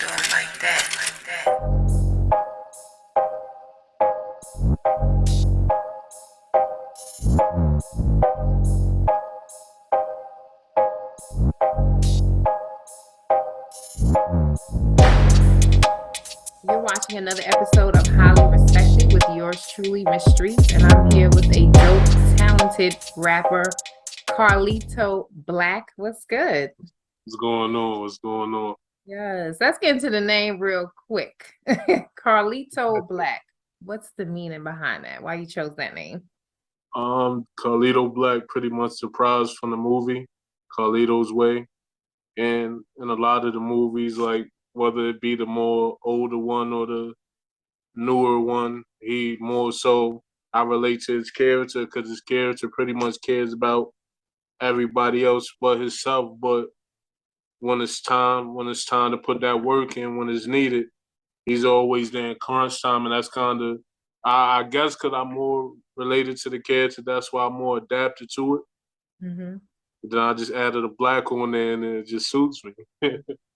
You're watching another episode of Highly Respected with yours truly, Miss Streetz, and I'm here with a dope, talented rapper, Carlito Black. What's good? What's going on? What's going on? Yes, let's get into the name real quick. Carlito Black. What's the meaning behind that? Why you chose that name? Carlito Black pretty much surprised from the movie, Carlito's Way. And in a lot of the movies, like whether it be the more older one or the newer one, he more so I relate to his character because his character pretty much cares about everybody else but himself. But when it's time to put that work in, when it's needed, he's always there in crunch time, and that's kind of I guess because I'm more related to the character, that's why I'm more adapted to it. Mm-hmm. Then I just added a black on there, and it just suits me.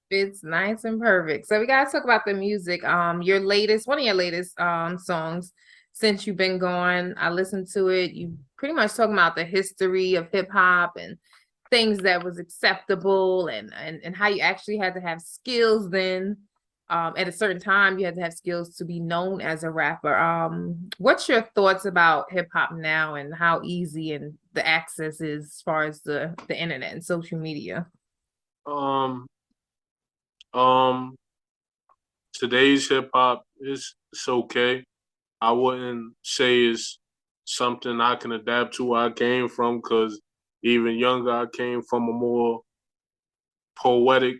It's nice and perfect. So we gotta talk about the music. Your latest, one of your latest songs since you've been gone. I listened to it. You pretty much talking about the history of hip hop and things that was acceptable and how you actually had to have skills then. At a certain time, you had to have skills to be known as a rapper. What's your thoughts about hip hop now and how easy and the access is as far as the internet and social media? um, um, Today's hip hop is it's okay. I wouldn't say it's something I can adapt to where I came from, because even younger, I came from a more poetic,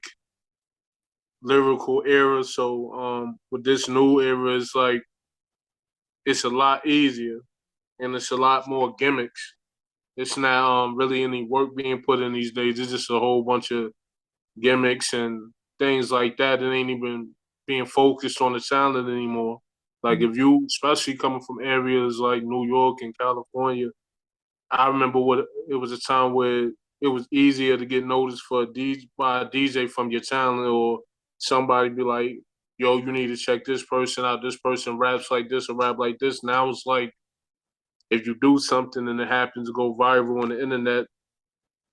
lyrical era. So with this new era, it's like it's a lot easier and it's a lot more gimmicks. It's not really any work being put in these days. It's just a whole bunch of gimmicks and things like that. It ain't even being focused on the talent anymore. Like if you, especially coming from areas like New York and California, I remember what it was a time where it was easier to get noticed for by a DJ from your talent, or somebody be like, "Yo, you need to check this person out. This person raps like this or rap like this." Now it's like if you do something and it happens to go viral on the internet,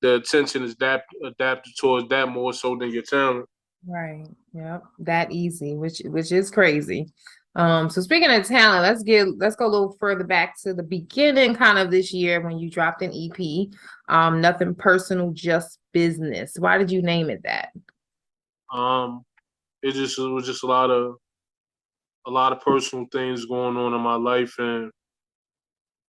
the attention is adapted towards that more so than your talent. Right. Yep. That easy, which is crazy. So speaking of talent, let's go a little further back to the beginning kind of this year when you dropped an EP. Nothing personal, just business. Why did you name it that? Um, it was just a lot of personal things going on in my life, and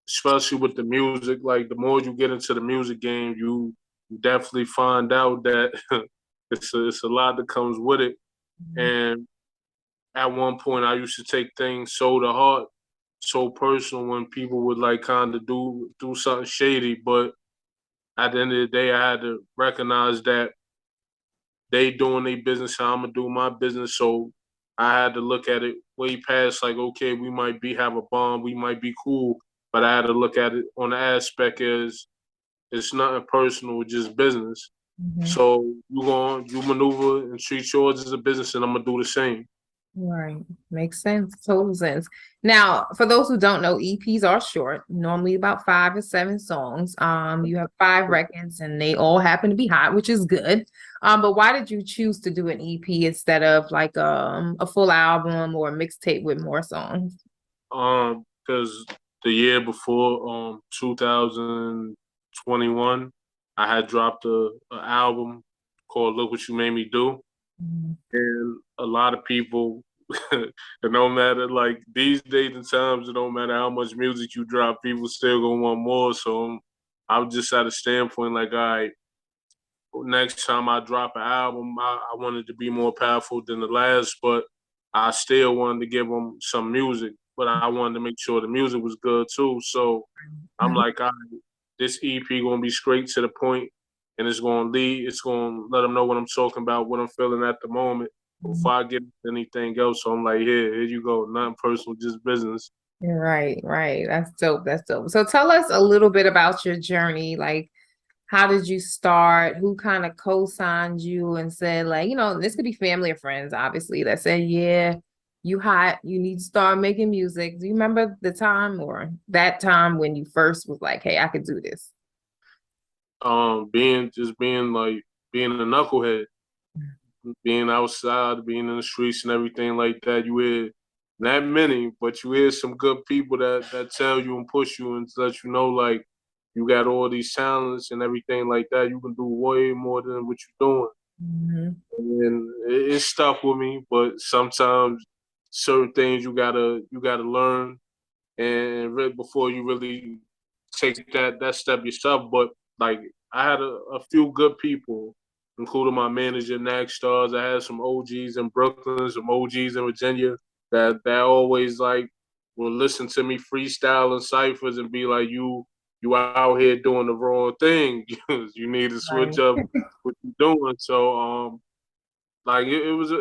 especially with the music. Like the more you get into the music game, you definitely find out that it's a lot that comes with it. And at one point, I used to take things so to heart, so personal when people would like kind of do something shady. But at the end of the day, I had to recognize that they doing their business, and I'm gonna do my business. So I had to look at it way past like, okay, we might be have a bond, we might be cool, but I had to look at it on the aspect as it's nothing personal, it's just business. Mhm. So you maneuver and treat yours as a business, and I'm gonna do the same. Right. Makes sense. Total sense. Now, for those who don't know, EPs are short, normally about 5 or 7 songs. You have 5 records and they all happen to be hot, which is good. But why did you choose to do an EP instead of like a full album or a mixtape with more songs? Because the year before, 2021, I had dropped a album called "Look What You Made Me Do," Mhm. and a lot of people, it don't matter like these days and times, it don't matter how much music you drop, people still gonna want more. So I'm just at a standpoint like, all right, next time I drop an album, I wanted to be more powerful than the last, but I still wanted to give them some music, but I wanted to make sure the music was good too. So I'm like, all right, this EP gonna be straight to the point, and it's gonna lead. It's gonna let them know what I'm talking about, what I'm feeling at the moment, before I get anything else. So I'm like, here you go, nothing personal, just business. Right, right. That's dope. That's dope. So tell us a little bit about your journey. Like, how did you start? Who kind of co-signed you and said, like, this could be family or friends, obviously, that said, yeah, you hot, you need to start making music. Do you remember the time or that time when you first was like, hey, I could do this? Being a knucklehead, being outside, being in the streets and everything like that. You hear not many, but you hear some good people that tell you and push you and let you know like you got all these talents and everything like that. You can do way more than what you're doing. Mm-hmm. And it stuck with me, but sometimes certain things you gotta learn and before you really take that step yourself. But like I had a few good people, including my manager, Nack Stars. I had some OGs in Brooklyn, some OGs in Virginia that always like will listen to me freestyle and ciphers and be like, you out here doing the wrong thing. You need to switch Right. up what you're doing. So like it was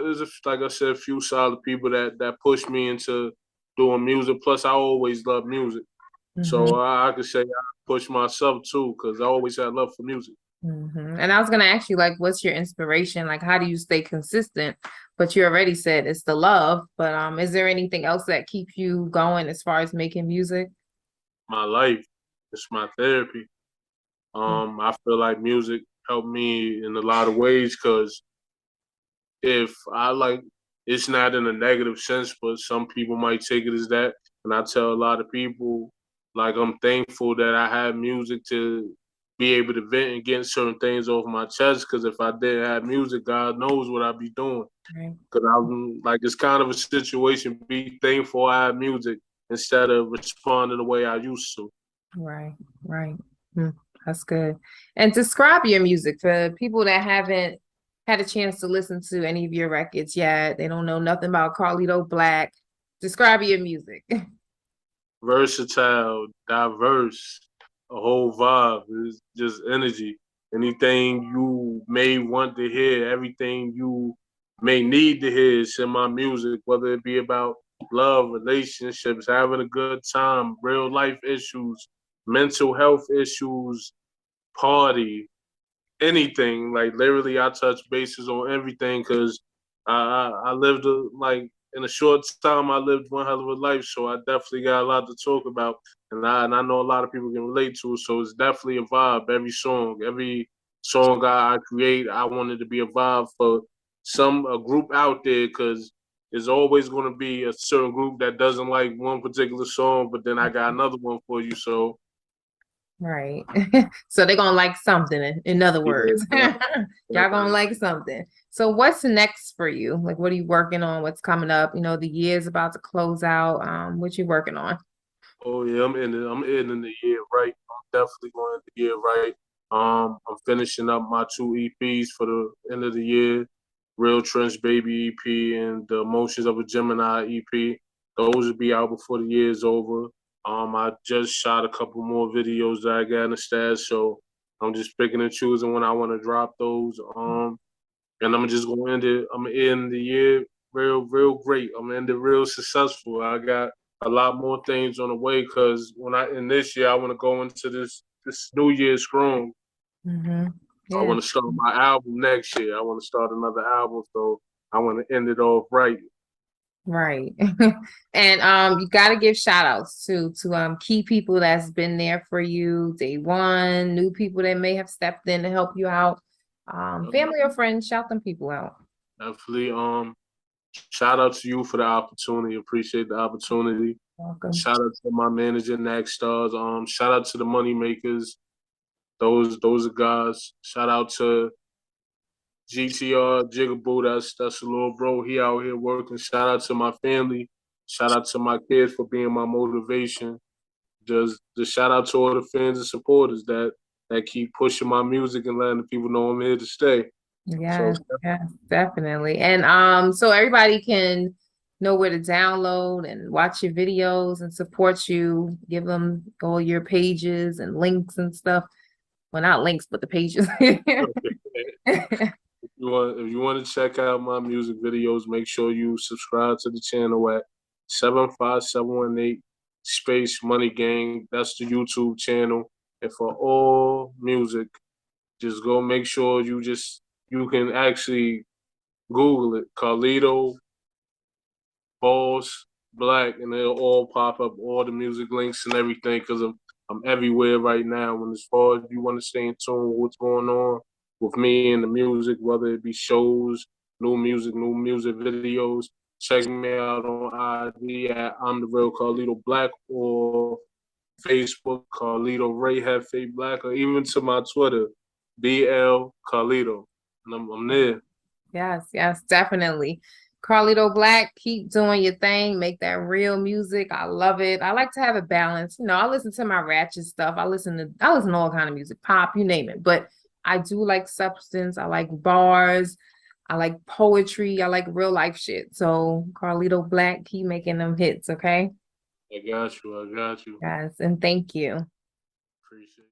like I said, a few solid people that pushed me into doing music. Plus, I always loved music, Mm-hmm. so I could say I pushed myself too because I always had love for music. Mm-hmm. And I was gonna ask you, like, what's your inspiration? Like, how do you stay consistent? But you already said it's the love. But is there anything else that keeps you going as far as making music? My life, it's my therapy. I feel like music helped me in a lot of ways because if I like, it's not in a negative sense, but some people might take it as that. And I tell a lot of people, like, I'm thankful that I have music to be able to vent and get certain things off my chest. Because if I didn't have music, God knows what I'd be doing. Right. Because I'm like, it's kind of a situation. Be thankful I have music instead of responding the way I used to. Right, right. Hmm, that's good. And describe your music for people that haven't had a chance to listen to any of your records yet. They don't know nothing about Carlito Black. Describe your music. Versatile, diverse, a whole vibe. It's just energy. Anything you may want to hear, everything you may need to hear is in my music, whether it be about love, relationships, having a good time, real life issues, mental health issues, party, anything. Like literally, I touch bases on everything because I lived like in a short time. I lived one hell of a life, so I definitely got a lot to talk about, and I know a lot of people can relate to it. So it's definitely a vibe. Every song I create, I wanted to be a vibe for a group out there because. There's always going to be a certain group that doesn't like one particular song, but then I got another one for you. So Right. So they're gonna like something, in other words. yeah, Y'all gonna like something. So what's next for you? Like what are you working on? What's coming up? The year's about to close out. What you working on? oh yeah, I'm ending the year right. I'm definitely going to the year right. I'm finishing up my two EPs for the end of the year. Real Trench Baby EP and the Emotions of a Gemini EP. Those will be out before the year's over. I just shot a couple more videos that I got in the stash, so I'm just picking and choosing when I want to drop those. And I'm just gonna end it. I'm gonna end the year real great. I'm gonna end it real successful. I got a lot more things on the way because when I in this year I want to go into this new year strong. Mm-hmm. I Yeah. want to start my album next year. I want to start another album, so I want to end it off right. Right. And you gotta give shout outs to key people that's been there for you day one, new people that may have stepped in to help you out. Family or friends, shout them people out. Definitely. Shout out to you for the opportunity. Appreciate the opportunity. Welcome. Shout out to my manager, Nack Stars. Shout out to the money makers. Those are guys. Shout out to GTR Jigaboo, that's a little bro. He out here working. Shout out to my family. Shout out to my kids for being my motivation. Just shout out to all the fans and supporters that keep pushing my music and letting the people know I'm here to stay. So Yes, yes, definitely. And so everybody can know where to download and watch your videos and support you. Give them all your pages and links and stuff. Well, not links, but the pages. if you want to check out my music videos, make sure you subscribe to the channel at 75718 space money gang. That's the YouTube channel. And for all music, just go make sure you can actually Google it, Carlito Black, and it'll all pop up, all the music links and everything, because I'm everywhere right now. When as far as you want to stay in tune with what's going on with me and the music, whether it be shows, new music videos, check me out on IG at I'm the Real Carlito Black, or Facebook Carlito Ray Hefe Black, or even to my Twitter BL Carlito, and I'm there. Yes, yes, definitely. Carlito Black, keep doing your thing, make that real music. I love it. I like to have a balance. You know, I listen to my ratchet stuff. I listen to all kind of music, pop, you name it. But I do like substance. I like bars. I like poetry. I like real life shit. So Carlito Black, keep making them hits, okay? I got you. Yes, and thank you. Appreciate it.